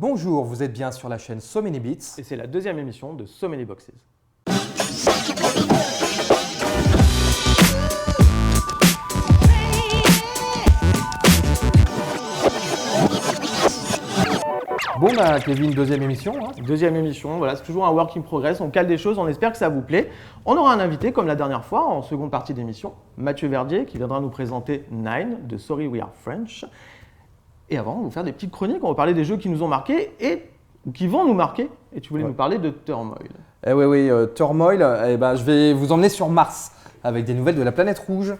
Bonjour, vous êtes bien sur la chaîne So Many Bits. Et c'est la deuxième émission de So Many Boxes. Bon bah Kevin, deuxième émission. Deuxième émission, voilà, c'est toujours un work in progress, on cale des choses, on espère que ça vous plaît. On aura un invité comme la dernière fois en seconde partie d'émission, Mathieu Verdier qui viendra nous présenter Nine de Sorry We Are French. Et avant, on va vous faire des petites chroniques, on va parler des jeux qui nous ont marqués ou qui vont nous marquer. Et tu voulais nous parler de Turmoil. Oui, Turmoil, je vais vous emmener sur Mars avec des nouvelles de la planète rouge.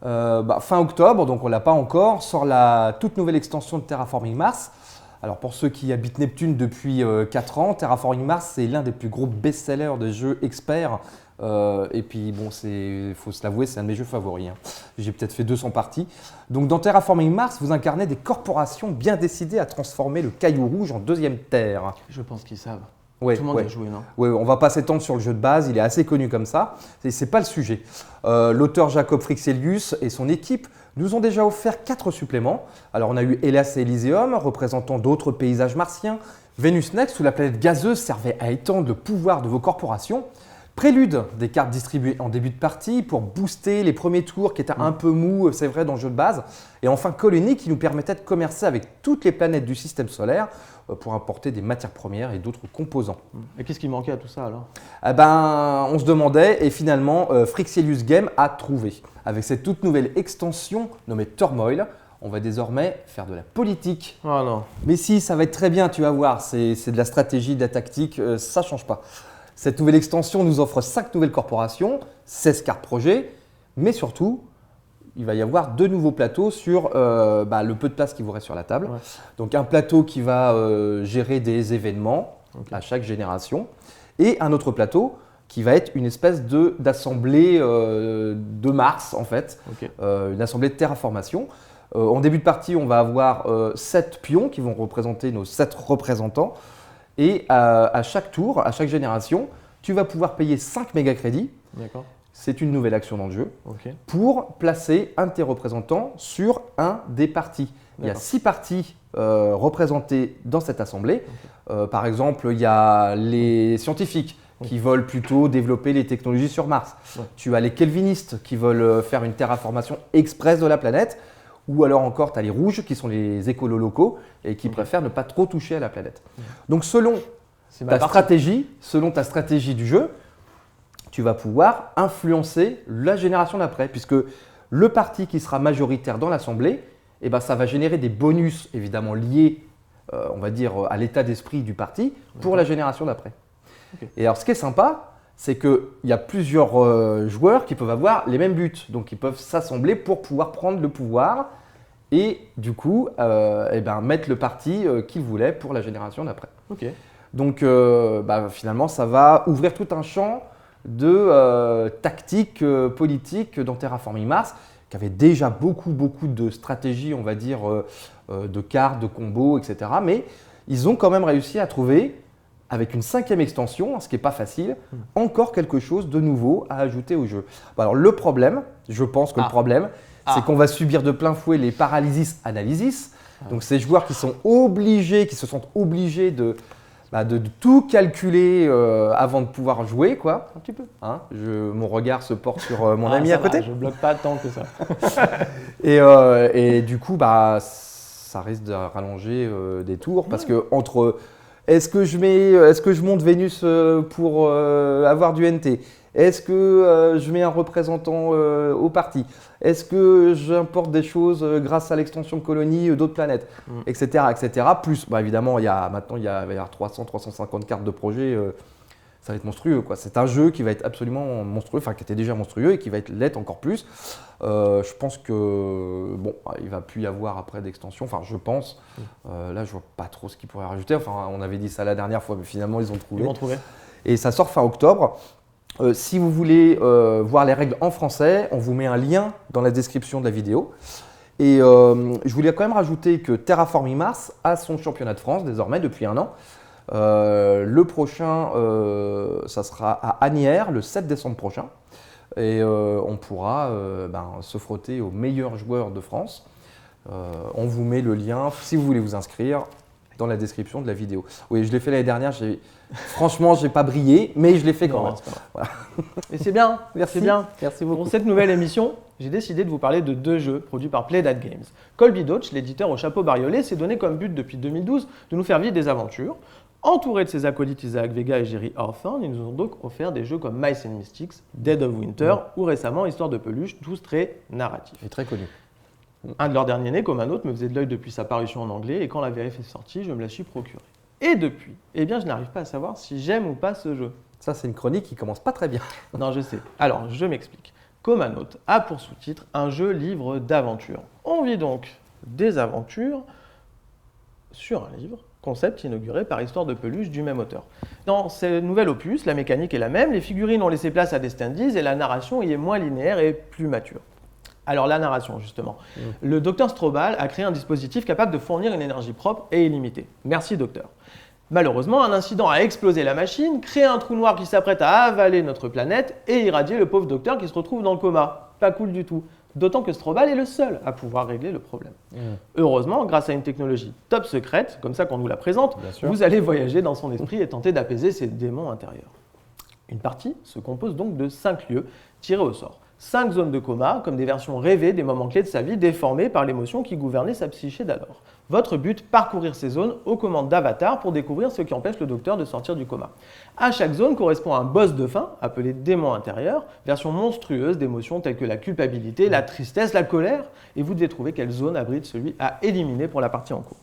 Fin octobre, donc on ne l'a pas encore, sort la toute nouvelle extension de Terraforming Mars. Alors pour ceux qui habitent Neptune depuis 4 ans, Terraforming Mars c'est l'un des plus gros best-sellers de jeux experts. Et puis bon, il faut se l'avouer, c'est un de mes jeux favoris. J'ai peut-être fait 200 parties. Donc dans Terraforming Mars, vous incarnez des corporations bien décidées à transformer le caillou rouge en deuxième terre. Je pense qu'ils savent. Ouais, Tout le monde a joué, non? Oui, on ne va pas s'étendre sur le jeu de base, il est assez connu comme ça. Ce n'est pas le sujet. L'auteur Jacob Frixelius et son équipe nous ont déjà offert 4 suppléments. Alors on a eu Hélas et Elysium, représentant d'autres paysages martiens. Venus Next, où la planète gazeuse servait à étendre le pouvoir de vos corporations. Prélude, des cartes distribuées en début de partie pour booster les premiers tours qui étaient un peu mous, c'est vrai, dans le jeu de base. Et enfin Colony qui nous permettait de commercer avec toutes les planètes du système solaire pour importer des matières premières et d'autres composants. Et qu'est-ce qui manquait à tout ça alors? On se demandait et finalement Frixelius Game a trouvé. Avec cette toute nouvelle extension nommée Turmoil, on va désormais faire de la politique. Oh non. Mais si, ça va être très bien, tu vas voir, c'est de la stratégie, de la tactique, ça ne change pas. Cette nouvelle extension nous offre 5 nouvelles corporations, 16 cartes projets, mais surtout, il va y avoir 2 nouveaux plateaux sur le peu de place qui vous reste sur la table. Ouais. Donc un plateau qui va gérer des événements à chaque génération et un autre plateau qui va être une espèce d'assemblée de Mars en fait, une assemblée de terraformation. En début de partie, on va avoir 7 pions qui vont représenter nos 7 représentants. Et à chaque tour, à chaque génération, tu vas pouvoir payer 5 méga crédits. D'accord. C'est une nouvelle action dans le jeu pour placer un de tes représentants sur un des partis. Il y a 6 partis représentés dans cette assemblée. Par exemple, il y a les scientifiques qui veulent plutôt développer les technologies sur Mars. Tu as les kelvinistes qui veulent faire une terraformation express de la planète. Ou alors encore, tu as les rouges qui sont les écolos locaux et qui préfèrent ne pas trop toucher à la planète. Donc selon ta stratégie du jeu, tu vas pouvoir influencer la génération d'après. Puisque le parti qui sera majoritaire dans l'Assemblée, ça va générer des bonus évidemment liés on va dire, à l'état d'esprit du parti pour la génération d'après. Et alors ce qui est sympa, c'est qu'il y a plusieurs joueurs qui peuvent avoir les mêmes buts. Donc ils peuvent s'assembler pour pouvoir prendre le pouvoir et du coup mettre le parti qu'ils voulaient pour la génération d'après. Donc finalement, ça va ouvrir tout un champ de tactiques politiques dans Terraforming Mars, qui avait déjà beaucoup de stratégies, on va dire, de cartes, de combos, etc. Mais ils ont quand même réussi à trouver, avec une 5e extension, ce qui n'est pas facile, encore quelque chose de nouveau à ajouter au jeu. Alors le problème, je pense que le problème, c'est qu'on va subir de plein fouet les paralysis analysis. Donc ces joueurs qui se sentent obligés de tout calculer avant de pouvoir jouer, quoi. Un petit peu. Mon regard se porte sur mon ami à côté. Je bloque pas tant que ça. et du coup, ça risque de rallonger des tours parce que entre est-ce que je monte Vénus pour avoir du NT? Est-ce que je mets un représentant au parti? Est-ce que j'importe des choses grâce à l'extension colonie d'autres planètes, etc. Plus, évidemment, maintenant, il va y avoir 300-350 cartes de projet. Ça va être monstrueux, quoi. C'est un jeu qui va être absolument monstrueux, qui était déjà monstrueux et qui va l'être encore plus. Je pense que il va plus y avoir après d'extension. Je pense. Là, je vois pas trop ce qu'ils pourraient rajouter. On avait dit ça la dernière fois, mais finalement, ils ont trouvé. Ils l'ont trouvé. Et ça sort fin octobre. Si vous voulez voir les règles en français, on vous met un lien dans la description de la vidéo. Et je voulais quand même rajouter que Terraforming Mars a son championnat de France désormais depuis 1 an. Le prochain, ça sera à Asnières le 7 décembre prochain. Et on pourra se frotter aux meilleurs joueurs de France. On vous met le lien si vous voulez vous inscrire. dans la description de la vidéo. Oui, je l'ai fait l'année dernière. Franchement, je n'ai pas brillé, mais je l'ai fait quand même. Voilà. Et c'est bien. Merci. Bien. Merci beaucoup. Pour cette nouvelle émission, j'ai décidé de vous parler de 2 jeux produits par Playdead Games. Colby Dodge, l'éditeur au chapeau bariolé, s'est donné comme but depuis 2012 de nous faire vivre des aventures. Entouré de ses acolytes Isaac Vega et Jerry Hawthorne, ils nous ont donc offert des jeux comme Mice and Mystics, Dead of Winter ou récemment Histoire de peluche, tous très narratifs. Et très connu. Un de leurs derniers nés, comme un autre, me faisait de l'œil depuis sa parution en anglais et quand la VF est sortie, je me la suis procurée. Et depuis, je n'arrive pas à savoir si j'aime ou pas ce jeu. Ça, c'est une chronique qui commence pas très bien. Non, je sais. Alors, je m'explique. Comanote a pour sous-titre un jeu livre d'aventure. On vit donc des aventures sur un livre, concept inauguré par Histoire de peluche du même auteur. Dans ce nouvel opus, la mécanique est la même, les figurines ont laissé place à des standees et la narration y est moins linéaire et plus mature. Alors la narration, justement. Le docteur Strobal a créé un dispositif capable de fournir une énergie propre et illimitée. Merci, docteur. Malheureusement, un incident a explosé la machine, créé un trou noir qui s'apprête à avaler notre planète et irradier le pauvre docteur qui se retrouve dans le coma. Pas cool du tout. D'autant que Strobal est le seul à pouvoir régler le problème. Heureusement, grâce à une technologie top secrète, comme ça qu'on nous la présente, vous allez voyager dans son esprit et tenter d'apaiser ses démons intérieurs. Une partie se compose donc de 5 lieux tirés au sort. 5 zones de coma, comme des versions rêvées des moments clés de sa vie, déformées par l'émotion qui gouvernait sa psyché d'alors. Votre but, parcourir ces zones aux commandes d'avatar pour découvrir ce qui empêche le docteur de sortir du coma. À chaque zone correspond un boss de fin, appelé démon intérieur, version monstrueuse d'émotions telles que la culpabilité, la tristesse, la colère, et vous devez trouver quelle zone abrite celui à éliminer pour la partie en cours.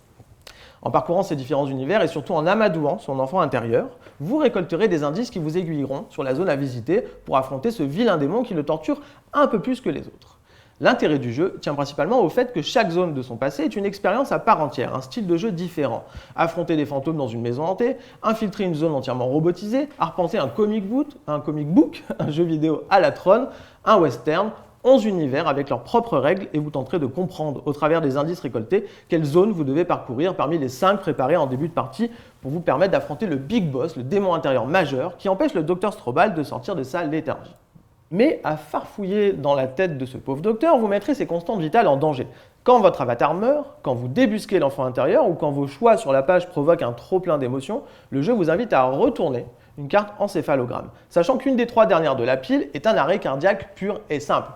En parcourant ces différents univers et surtout en amadouant son enfant intérieur, vous récolterez des indices qui vous aiguilleront sur la zone à visiter pour affronter ce vilain démon qui le torture un peu plus que les autres. L'intérêt du jeu tient principalement au fait que chaque zone de son passé est une expérience à part entière, un style de jeu différent. Affronter des fantômes dans une maison hantée, infiltrer une zone entièrement robotisée, arpenter un comic book, un jeu vidéo à la Tron, un western, 11 univers avec leurs propres règles et vous tenterez de comprendre, au travers des indices récoltés, quelle zone vous devez parcourir parmi les 5 préparés en début de partie pour vous permettre d'affronter le Big Boss, le démon intérieur majeur, qui empêche le docteur Strobal de sortir de sa léthargie. Mais à farfouiller dans la tête de ce pauvre docteur, vous mettrez ses constantes vitales en danger. Quand votre avatar meurt, quand vous débusquez l'enfant intérieur ou quand vos choix sur la page provoquent un trop-plein d'émotions, le jeu vous invite à retourner une carte encéphalogramme, sachant qu'une des 3 dernières de la pile est un arrêt cardiaque pur et simple.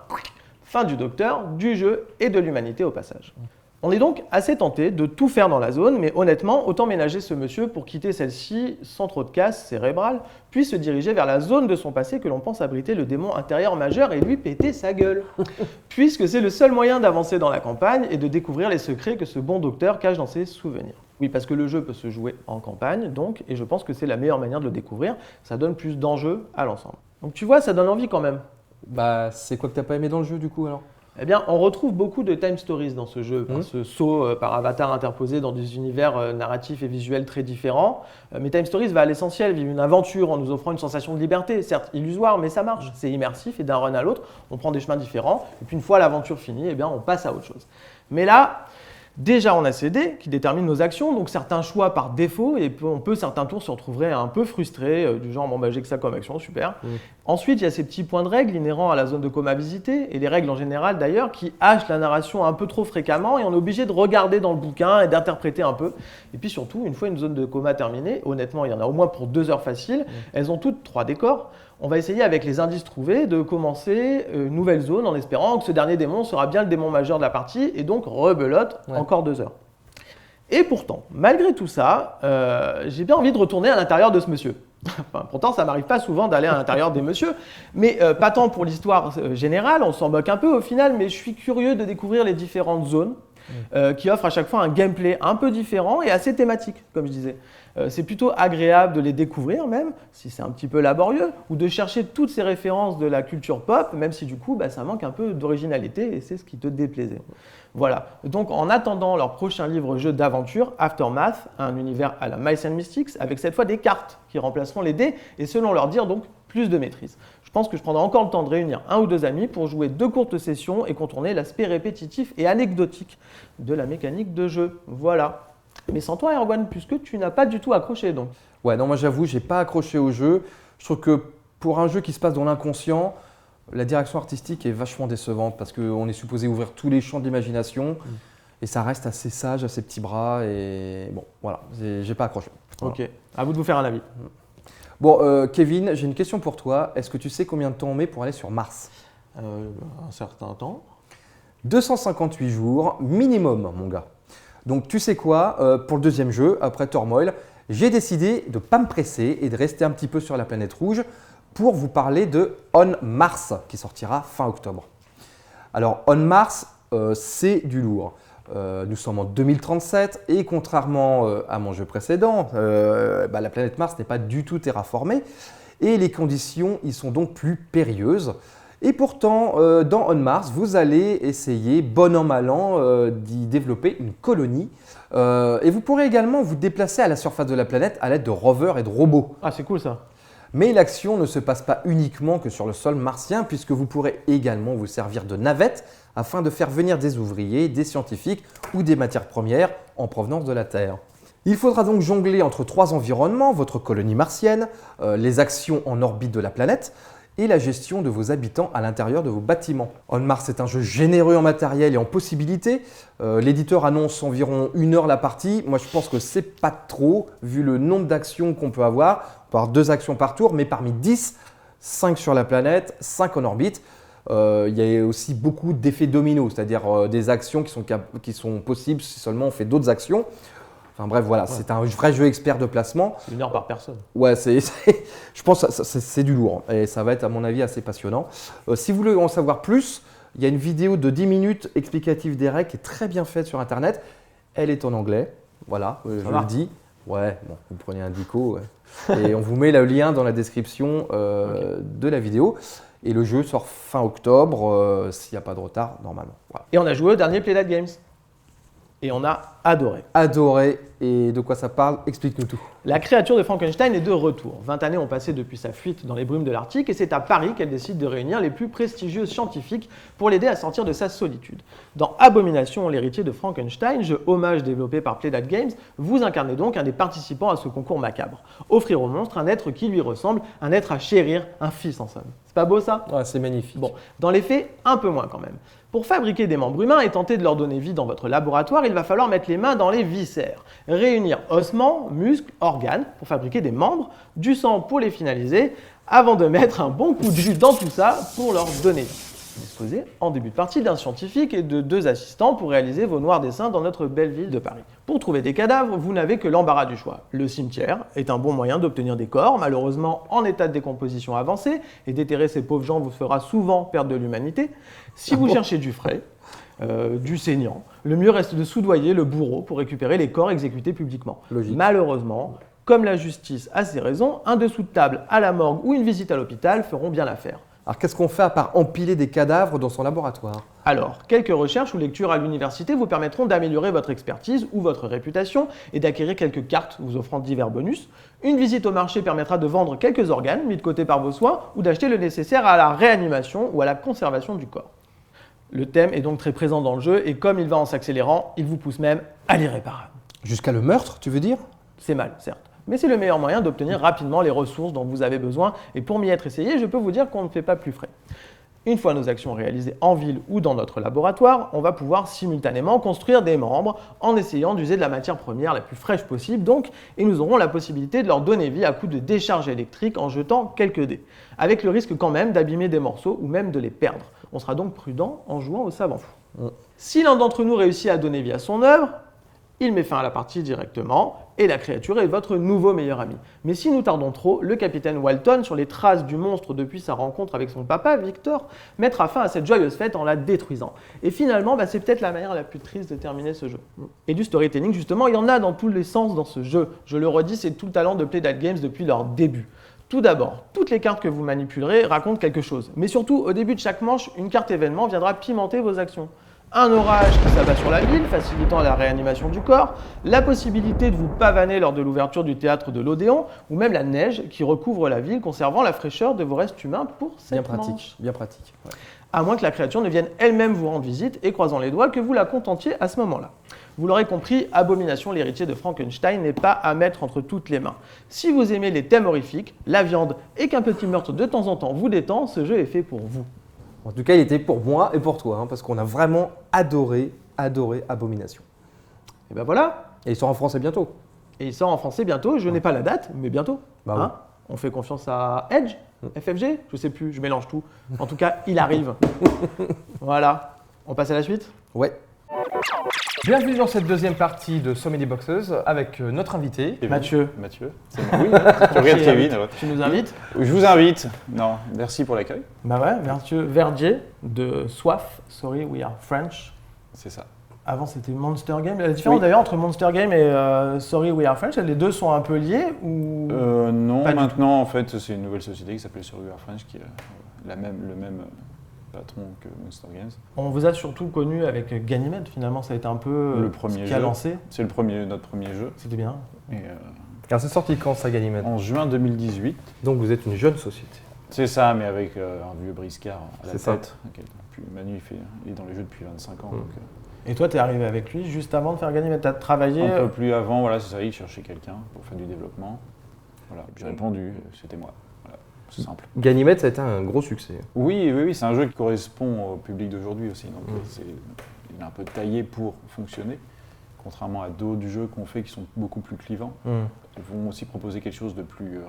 Fin du docteur, du jeu et de l'humanité au passage. On est donc assez tenté de tout faire dans la zone, mais honnêtement, autant ménager ce monsieur pour quitter celle-ci sans trop de casse cérébrale, puis se diriger vers la zone de son passé que l'on pense abriter le démon intérieur majeur et lui péter sa gueule. Puisque c'est le seul moyen d'avancer dans la campagne et de découvrir les secrets que ce bon docteur cache dans ses souvenirs. Oui, parce que le jeu peut se jouer en campagne, donc, et je pense que c'est la meilleure manière de le découvrir, ça donne plus d'enjeux à l'ensemble. Donc tu vois, ça donne envie quand même. Bah, c'est quoi que t'as pas aimé dans le jeu du coup alors ? Eh bien, on retrouve beaucoup de time stories dans ce jeu, ce saut par avatar interposé dans des univers narratifs et visuels très différents. Mais Time Stories va à l'essentiel, vivre une aventure en nous offrant une sensation de liberté, certes illusoire, mais ça marche, c'est immersif et d'un run à l'autre, on prend des chemins différents, et puis une fois l'aventure finie, eh bien, on passe à autre chose. Mais là, déjà, on a ces dés qui déterminent nos actions, donc certains choix par défaut, et on peut certains tours se retrouver un peu frustrés, du genre, bon, bah, j'ai que ça comme action, super. Ensuite, il y a ces petits points de règles inhérents à la zone de coma visitée, et les règles en général d'ailleurs, qui hachent la narration un peu trop fréquemment, et on est obligé de regarder dans le bouquin et d'interpréter un peu. Et puis surtout, une fois une zone de coma terminée, honnêtement, il y en a au moins pour 2 heures faciles, elles ont toutes 3 décors. On va essayer avec les indices trouvés de commencer une nouvelle zone en espérant que ce dernier démon sera bien le démon majeur de la partie et donc rebelote encore 2 heures. Et pourtant, malgré tout ça, j'ai bien envie de retourner à l'intérieur de ce monsieur. Enfin, pourtant, ça m'arrive pas souvent d'aller à l'intérieur des messieurs, mais pas tant pour l'histoire générale, on s'en moque un peu au final, mais je suis curieux de découvrir les différentes zones qui offrent à chaque fois un gameplay un peu différent et assez thématique, comme je disais. C'est plutôt agréable de les découvrir même, si c'est un petit peu laborieux, ou de chercher toutes ces références de la culture pop, même si du coup ça manque un peu d'originalité et c'est ce qui te déplaisait. Voilà, donc en attendant leur prochain livre-jeu d'aventure, Aftermath, un univers à la Mice and Mystics, avec cette fois des cartes qui remplaceront les dés et selon leur dire donc plus de maîtrise. Je pense que je prendrai encore le temps de réunir 1 ou 2 amis pour jouer 2 courtes sessions et contourner l'aspect répétitif et anecdotique de la mécanique de jeu. Voilà. Mais sans toi, Erwan, puisque tu n'as pas du tout accroché donc. Ouais, non, moi j'avoue, j'ai pas accroché au jeu. Je trouve que pour un jeu qui se passe dans l'inconscient, la direction artistique est vachement décevante parce qu'on est supposé ouvrir tous les champs de l'imagination. Et ça reste assez sage, assez petits bras. Et bon, voilà, j'ai pas accroché. Voilà. Ok, à vous de vous faire un avis. Bon, Kevin, j'ai une question pour toi. Est-ce que tu sais combien de temps on met pour aller sur Mars? Un certain temps. 258 jours minimum, mon gars. Donc tu sais quoi, pour le deuxième jeu, après Turmoil, j'ai décidé de ne pas me presser et de rester un petit peu sur la planète rouge pour vous parler de On Mars qui sortira fin octobre. Alors On Mars, c'est du lourd. Nous sommes en 2037 et contrairement à mon jeu précédent, la planète Mars n'est pas du tout terraformée et les conditions y sont donc plus périlleuses. Et pourtant, dans On Mars, vous allez essayer, bon an mal an, d'y développer une colonie. Et vous pourrez également vous déplacer à la surface de la planète à l'aide de rovers et de robots. Ah, c'est cool ça. Mais l'action ne se passe pas uniquement que sur le sol martien, puisque vous pourrez également vous servir de navettes afin de faire venir des ouvriers, des scientifiques ou des matières premières en provenance de la Terre. Il faudra donc jongler entre 3 environnements, votre colonie martienne, les actions en orbite de la planète, et la gestion de vos habitants à l'intérieur de vos bâtiments. On Mars est un jeu généreux en matériel et en possibilités. L'éditeur annonce environ 1 heure la partie. Moi, je pense que c'est pas trop, vu le nombre d'actions qu'on peut avoir. On peut avoir 2 actions par tour, mais parmi 10, 5 sur la planète, 5 en orbite. Il y a aussi beaucoup d'effets dominos, c'est-à-dire des actions qui sont possibles si seulement on fait d'autres actions. Enfin bref, voilà, c'est un vrai jeu expert de placement. 1 heure par personne. Ouais, je pense que c'est du lourd et ça va être à mon avis assez passionnant. Si vous voulez en savoir plus, il y a une vidéo de 10 minutes explicative des règles qui est très bien faite sur Internet. Elle est en anglais, voilà, je le dis. Ouais, bon, vous prenez un dico et on vous met le lien dans la description de la vidéo. Et le jeu sort fin octobre, s'il n'y a pas de retard, normalement. Voilà. Et on a joué au dernier Play That Games. Et on a adoré. Adoré. Et de quoi ça parle? Explique-nous tout. La créature de Frankenstein est de retour. 20 années ont passé depuis sa fuite dans les brumes de l'Arctique et c'est à Paris qu'elle décide de réunir les plus prestigieux scientifiques pour l'aider à sortir de sa solitude. Dans Abomination, l'héritier de Frankenstein, jeu hommage développé par Play That Games, vous incarnez donc un des participants à ce concours macabre. Offrir au monstre un être qui lui ressemble, un être à chérir, un fils en somme. C'est pas beau ça? Ouais, c'est magnifique. Bon, dans les faits, un peu moins quand même. Pour fabriquer des membres humains et tenter de leur donner vie dans votre laboratoire, il va falloir mettre les mains dans les viscères, réunir ossements, muscles, organes pour fabriquer des membres, du sang pour les finaliser, avant de mettre un bon coup de jus dans tout ça pour leur donner vie. Disposez en début de partie d'un scientifique et de 2 assistants pour réaliser vos noirs dessins dans notre belle ville de Paris. Pour trouver des cadavres, vous n'avez que l'embarras du choix. Le cimetière est un bon moyen d'obtenir des corps, malheureusement en état de décomposition avancée, et déterrer ces pauvres gens vous fera souvent perdre de l'humanité. Si vous cherchez du frais, du saignant, le mieux reste de soudoyer le bourreau pour récupérer les corps exécutés publiquement. Logique. Malheureusement, comme la justice a ses raisons, un dessous de table à la morgue ou une visite à l'hôpital feront bien l'affaire. Alors qu'est-ce qu'on fait à part empiler des cadavres dans son laboratoire? Alors, quelques recherches ou lectures à l'université vous permettront d'améliorer votre expertise ou votre réputation et d'acquérir quelques cartes vous offrant divers bonus. Une visite au marché permettra de vendre quelques organes mis de côté par vos soins ou d'acheter le nécessaire à la réanimation ou à la conservation du corps. Le thème est donc très présent dans le jeu et comme il va en s'accélérant, il vous pousse même à l'irréparable. Jusqu'à le meurtre, tu veux dire? C'est mal, certes. Mais c'est le meilleur moyen d'obtenir rapidement les ressources dont vous avez besoin. Et pour m'y être essayé, je peux vous dire qu'on ne fait pas plus frais. Une fois nos actions réalisées en ville ou dans notre laboratoire, on va pouvoir simultanément construire des membres en essayant d'user de la matière première la plus fraîche possible donc, et nous aurons la possibilité de leur donner vie à coup de décharge électrique en jetant quelques dés, avec le risque quand même d'abîmer des morceaux ou même de les perdre. On sera donc prudent en jouant au savant fou. Si l'un d'entre nous réussit à donner vie à son œuvre, il met fin à la partie directement et la créature est votre nouveau meilleur ami. Mais si nous tardons trop, le capitaine Walton, sur les traces du monstre depuis sa rencontre avec son papa, Victor, mettra fin à cette joyeuse fête en la détruisant. Et finalement, c'est peut-être la manière la plus triste de terminer ce jeu. Et du storytelling, justement, il y en a dans tous les sens dans ce jeu. Je le redis, c'est tout le talent de Play That Games depuis leur début. Tout d'abord, toutes les cartes que vous manipulerez racontent quelque chose. Mais surtout, au début de chaque manche, une carte événement viendra pimenter vos actions. Un orage qui s'abat sur la ville, facilitant la réanimation du corps, la possibilité de vous pavaner lors de l'ouverture du théâtre de l'Odéon, ou même la neige qui recouvre la ville, conservant la fraîcheur de vos restes humains pour cette manche. Bien pratique. Ouais. À moins que la créature ne vienne elle-même vous rendre visite et croisant les doigts que vous la contentiez à ce moment-là. Vous l'aurez compris, Abomination, l'héritier de Frankenstein, n'est pas à mettre entre toutes les mains. Si vous aimez les thèmes horrifiques, la viande et qu'un petit meurtre de temps en temps vous détend, ce jeu est fait pour vous. En tout cas, il était pour moi et pour toi, parce qu'on a vraiment adoré adoré Abomination. Et ben voilà. Et il sort en français bientôt. Et il sort en français bientôt. Je n'ai pas la date, mais bientôt. Bah Hein, on fait confiance à Edge, FFG, je sais plus, je mélange tout. En tout cas, il arrive. Voilà. On passe à la suite? Ouais. Bienvenue dans cette deuxième partie de So Many Boxes avec notre invité. Kevin. Mathieu. Mathieu, c'est moi. Oui, tu regardes Kevin. Alors. Tu nous invites? Je vous invite. Non, merci pour l'accueil. Bah ouais, Mathieu Verdier de Soif, Sorry We Are French. C'est ça. Avant c'était Monster Game. La différence Oui. d'ailleurs entre Monster Game et Sorry We Are French, les deux sont un peu liés ou Non, Pas du maintenant en fait c'est une nouvelle société qui s'appelle Sorry We Are French qui a le même patron que Monster Games. On vous a surtout connu avec Ganymede finalement, ça a été un peu Le premier ce qui a jeu. lancé. C'est notre premier jeu. C'était bien. Et, Alors c'est sorti quand ça, Ganymede? en juin 2018. Donc vous êtes une jeune société. C'est ça, mais avec un vieux briscard à la C'est ça. tête. Puis Manu il est dans les jeux depuis 25 ans. Donc, Et toi, tu es arrivé avec lui juste avant de faire Ganymede. Tu as travaillé. un peu plus avant, voilà, c'est ça, il cherchait quelqu'un pour faire du développement. Voilà, j'ai répondu, c'était moi. Voilà, c'est simple. Ganymede, ça a été un gros succès. Oui, c'est un jeu qui correspond au public d'aujourd'hui aussi. Donc il est un peu taillé pour fonctionner, contrairement à d'autres jeux qu'on fait qui sont beaucoup plus clivants. Ils vont aussi proposer quelque chose de plus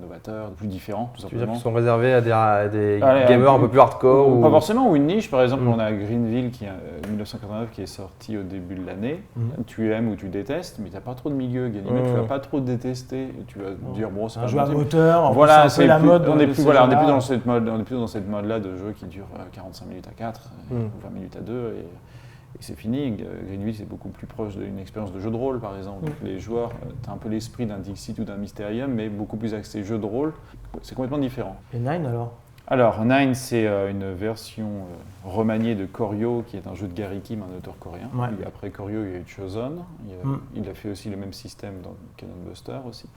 novateur, de plus différent, tout Tu veux dire simplement. qu'ils sont réservés à des Allez, gamers un peu plus hardcore Ou ou... pas forcément, ou une niche. Par exemple, on a Greenville qui est 1989 qui est sorti au début de l'année. Tu aimes ou tu détestes, mais tu n'as pas trop de milieu. Ganymede, tu vas pas trop détester. Et tu vas te dire, bon, c'est pas un jeu à mon type. moteur. Voilà, c'est un peu la mode. on est de plus ces voilà, on est jeux-là. plus dans cette mode, on est plus dans cette mode-là de jeu qui dure 45 minutes à 4 ou 20 minutes à 2 et c'est fini. Greenville, c'est beaucoup plus proche d'une expérience de jeu de rôle, par exemple. Donc, les joueurs, tu as un peu l'esprit d'un Dixit ou d'un Mysterium, mais beaucoup plus axé jeu de rôle. C'est complètement différent. Et Nine alors? Alors, Nine, c'est une version remaniée de Koryo, qui est un jeu de Gary Kim, un auteur coréen. Ouais. Et après Koryo, il y a eu Chosen. Il a fait aussi le même système dans Cannon Buster aussi.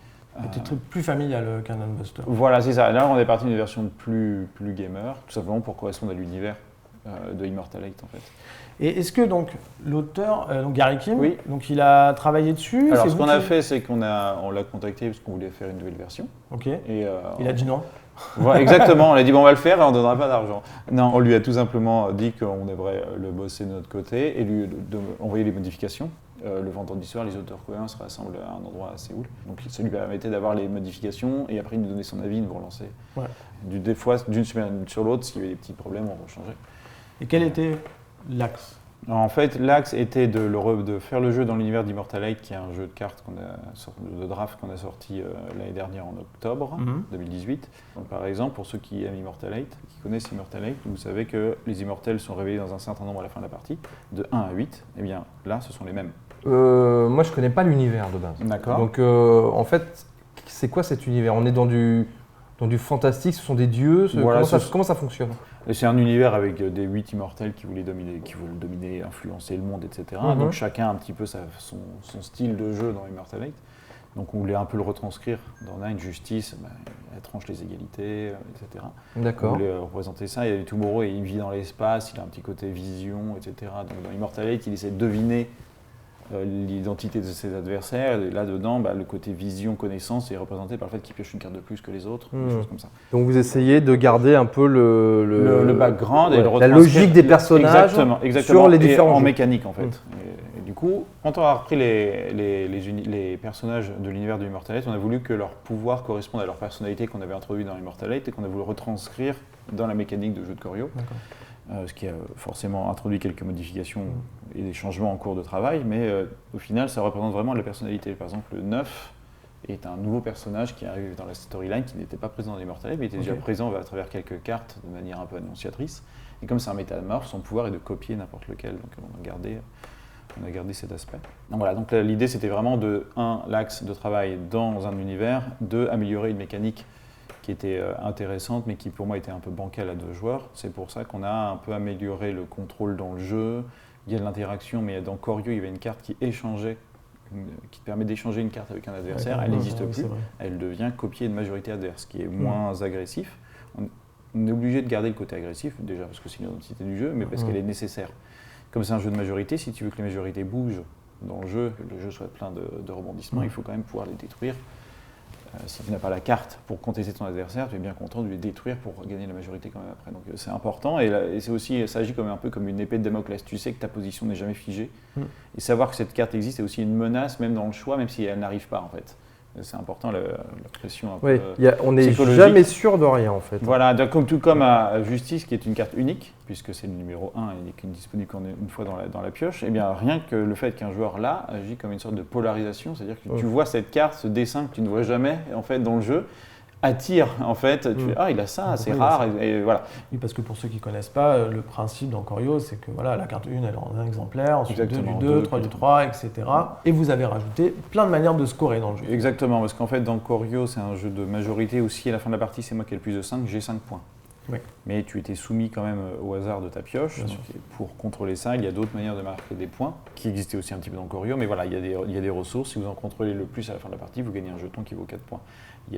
C'était plus familial, Cannon Buster. Voilà, c'est ça. Là, on est parti d'une version plus gamer, tout simplement pour correspondre à l'univers de Immortalite, en fait. Et est-ce que donc l'auteur, donc Gary Kim, Oui. donc il a travaillé dessus? Alors, c'est ce vous qu'on a qui- fait, c'est qu'on l'a contacté parce qu'on voulait faire une nouvelle version. Ok. Et, Il a dit non. Voilà, exactement, on a dit bon, on va le faire et on ne donnera pas d'argent. Non, on lui a tout simplement dit qu'on devrait le bosser de notre côté et lui envoyer les modifications. Le vendredi soir, les auteurs coréens se rassemblent à un endroit à Séoul. Donc ça lui permettait d'avoir les modifications et après il nous donnait son avis, il nous relançait. Ouais. Des fois, d'une semaine sur l'autre, s'il y avait des petits problèmes, on rechangeait. Et quel était l'axe? En fait, l'axe était de faire le jeu dans l'univers d'Immortalite, qui est un jeu de cartes de draft qu'on a sorti l'année dernière en octobre 2018. Donc, par exemple, pour ceux qui aiment Immortalite, qui connaissent Immortalite, vous savez que les immortels sont réveillés dans un certain nombre à la fin de la partie, de 1 à 8. Eh bien, là, ce sont les mêmes. Moi, je connais pas l'univers de base. D'accord. Donc, en fait, c'est quoi cet univers? On est dans du fantastique, ce sont des dieux. Voilà, Comment ça fonctionne? Et c'est un univers avec des 8 immortels qui veulent dominer, influencer le monde, etc. Donc chacun a un petit peu son style de jeu dans Immortalite. Donc on voulait un peu le retranscrire dans Nine, Justice, elle tranche les égalités, etc. D'accord. On voulait représenter ça. Il y a Tomorrow et il vit dans l'espace, il a un petit côté vision, etc. Donc dans Immortalite, il essaie de deviner l'identité de ses adversaires. Et là-dedans, le côté vision, connaissance est représenté par le fait qu'il pioche une carte de plus que les autres, des choses comme ça. Donc vous essayez de garder un peu le background et ouais, le la retranscrire. logique des personnages exactement, sur les et différents en jeux. mécanique en fait. Et du coup, quand on a repris les personnages de l'univers de Immortalite, on a voulu que leur pouvoir corresponde à leur personnalité qu'on avait introduit dans Immortalite et qu'on a voulu retranscrire dans la mécanique de jeu de Koryo. Ce qui a forcément introduit quelques modifications et des changements en cours de travail, mais au final, ça représente vraiment la personnalité. Par exemple, le 9 est un nouveau personnage qui arrive dans la storyline qui n'était pas présent dans Immortalite, mais était déjà présent à travers quelques cartes de manière un peu annonciatrice. Et comme c'est un métamorphe, son pouvoir est de copier n'importe lequel, donc on a gardé cet aspect. Donc voilà, donc l'idée c'était vraiment l'axe de travail dans un univers, améliorer une mécanique qui était intéressante, mais qui pour moi était un peu bancale à 2 joueurs. C'est pour ça qu'on a un peu amélioré le contrôle dans le jeu. Il y a de l'interaction, mais dans Koryo, il y avait une carte qui te permet d'échanger une carte avec un adversaire. Elle n'existe plus. Elle devient copier une majorité adverse, qui est moins agressif. On est obligé de garder le côté agressif, déjà parce que c'est l'identité du jeu, mais parce qu'elle est nécessaire. Comme c'est un jeu de majorité, si tu veux que les majorités bougent dans le jeu, que le jeu soit plein de rebondissements, il faut quand même pouvoir les détruire si tu n'as pas la carte pour contester ton adversaire, tu es bien content de les détruire pour gagner la majorité quand même après. Donc c'est important et c'est aussi, ça agit comme un peu comme une épée de Damoclès. Tu sais que ta position n'est jamais figée et savoir que cette carte existe est aussi une menace même dans le choix, même si elle n'arrive pas en fait. C'est important la pression un peu on n'est jamais sûr de rien en fait. Voilà, tout comme à Justice qui est une carte unique, puisque c'est le numéro 1 et qui n'est disponible qu'une fois dans la pioche, et bien rien que le fait qu'un joueur là agit comme une sorte de polarisation, c'est-à-dire que tu vois cette carte, ce dessin que tu ne vois jamais en fait dans le jeu, attire en fait, tu fais ah il a ça, c'est rare et voilà. Oui, parce que pour ceux qui ne connaissent pas, le principe dans Choreo, c'est que voilà, la carte 1 elle est en un exemplaire, ensuite 2 du 2, 3 du 3, etc. Et vous avez rajouté plein de manières de scorer dans le jeu. Exactement, parce qu'en fait dans Choreo c'est un jeu de majorité où si à la fin de la partie c'est moi qui ai le plus de 5, j'ai 5 points. Oui. Mais tu étais soumis quand même au hasard de ta pioche. Donc, pour contrôler ça, il y a d'autres manières de marquer des points qui existaient aussi un petit peu dans Choreo. Mais voilà, il y a des ressources. Si vous en contrôlez le plus à la fin de la partie, vous gagnez un jeton qui vaut 4 points.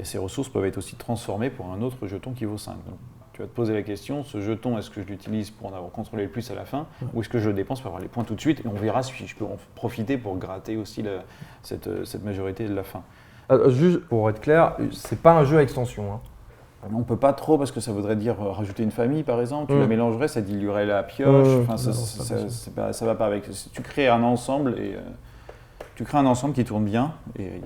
Ces ressources peuvent être aussi transformées pour un autre jeton qui vaut 5. Donc, tu vas te poser la question, ce jeton, est-ce que je l'utilise pour en avoir contrôlé le plus à la fin ou est-ce que je le dépense pour avoir les points tout de suite? Et on verra si je peux en profiter pour gratter aussi cette majorité de la fin. Juste pour être clair, c'est pas un jeu à extension. On ne peut pas trop parce que ça voudrait dire rajouter une famille par exemple, tu la mélangerais, ça diluerait la pioche, ça va pas avec. Tu crées un ensemble et qui tourne bien et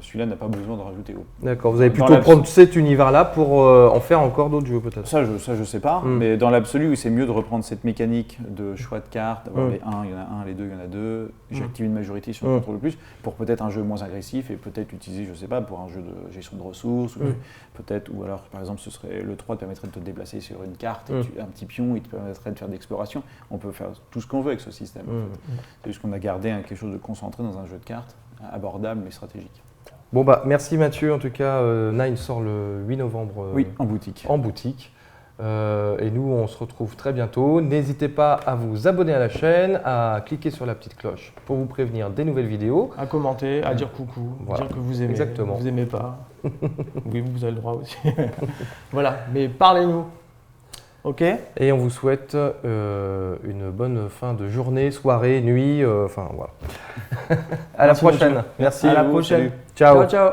celui-là n'a pas besoin de rajouter. D'accord, vous allez plutôt prendre cet univers-là pour en faire encore d'autres jeux peut-être. Ça je sais pas, mais dans l'absolu c'est mieux de reprendre cette mécanique de choix de cartes, d'avoir les 1, il y en a 1, les 2, il y en a 2, j'active une majorité si on contrôle le plus, pour peut-être un jeu moins agressif et peut-être l'utiliser, je sais pas, pour un jeu de gestion de ressources, ou alors par exemple le 3 te permettrait de te déplacer sur une carte, et un petit pion, il te permettrait de faire de l'exploration. On peut faire tout ce qu'on veut avec ce système. En fait. C'est juste qu'on a gardé quelque chose de concentré dans un jeu de cartes, abordable mais stratégique. Bon merci Mathieu, en tout cas Nine sort le 8 novembre en boutique. Et nous on se retrouve très bientôt. N'hésitez pas à vous abonner à la chaîne, à cliquer sur la petite cloche pour vous prévenir des nouvelles vidéos. À commenter, à dire coucou, dire que vous aimez, exactement. Vous aimez pas. Oui, vous avez le droit aussi. Voilà, mais parlez-nous. Ok. Et on vous souhaite une bonne fin de journée, soirée, nuit, voilà. À la prochaine. Merci. À la prochaine. Ciao. Ciao.